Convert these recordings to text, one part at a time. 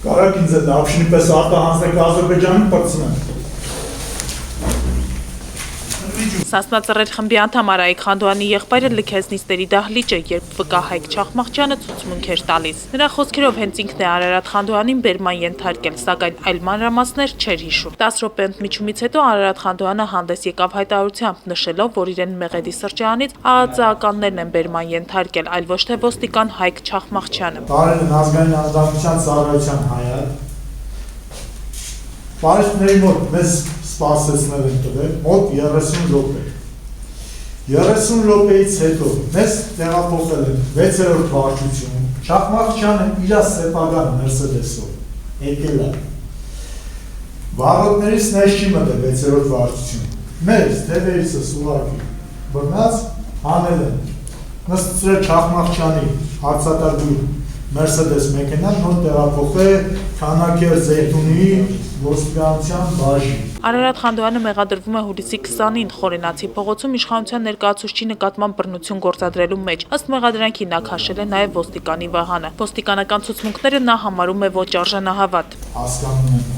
Կարակ ինձ այդ ապշինի պես արտահանձնեք Ադրբեջանին պրծնեն։ Սասնա Ծռեր խմբի անդամ Արայիկ Խանդոյանի եղբայրը լքեց նիստերի դահլիճը, երբ վկա Հայկ Չախմաղչյանը ցուցմունք էր տալիս։ Նրա խոսքերով հենց ինքն է Արարատ Խանդոյանին բերման ենթարկել, սակայն այլ մանրամասներ չէր հիշում։ 10 րոպե ընդմիջումից հետո Արարատ Խանդոյանը հանդես եկավ հայտարարությամբ, նշելով, որ իրեն Մեղեդի սրճարանից ԱԱԾ-ականներն են բերման ենթարկել, այլ ոչ թե ոստիկան Հայկ Չախմաղչյանը։ Տարել են ազգային անվտանգության ծառայության հայտ։ Պարիսպների մոտ մեզ սպասեցնել են տվել մոտ 30 րոպե։ 30 րոպեից հետո մեզ տեղափոխել են 6-րդ վարչություն։ Չախմաղչյանը իր սեփական Մերսեդեսով եկել է։ Վարորդներից ներս չի մտել 6-րդ վարչություն։ Մեզ թևերիցս ուղղակի բռնած հանել են։ Նստել Չախմաղչյանի հարցատար Մերսեդես մեքենան նոր տեղափոխել Քանաքեր Զեյթունի ոստիկանության բաժին։ Արարատ Խանդոյանը մեղադրվում է հուլիսի 20-ին Խորենացի փողոցում իշխանության ներկայացուցչի նկատմամբ բռնություն գործադրելու մեջ։ Ըստ մեղադրանքի նա քաշել է նաև ոստիկանի վահանը։ Ոստիկանական ցուցմունքները նա համարում է ոչ արժանահավատ։ Հասկանում եմ,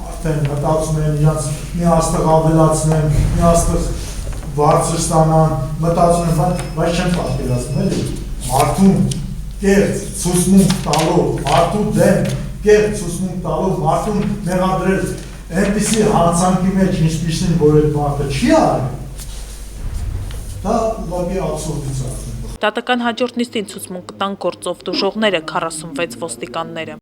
արդեն մտածում են իրանց մի աստղ ավելացնեն, մի աստղ բարձր ստանան, մտածում են, բայց չեն պատկերացնում էլի, մարդուն կերտ ցուցմունք տալով, մարդու դեմ կերտ ցուցմունք տալով, մարդուն մեղադրել այնպիսի հանցանքի մեջ, ինչպիսին, որ այդ մարդը չի արել, դա ուղղակի աբսուրդից է։ Դատական հաջորդ նիստին ցուցմունք կտան գործով տուժողները 46 ոստիկանները։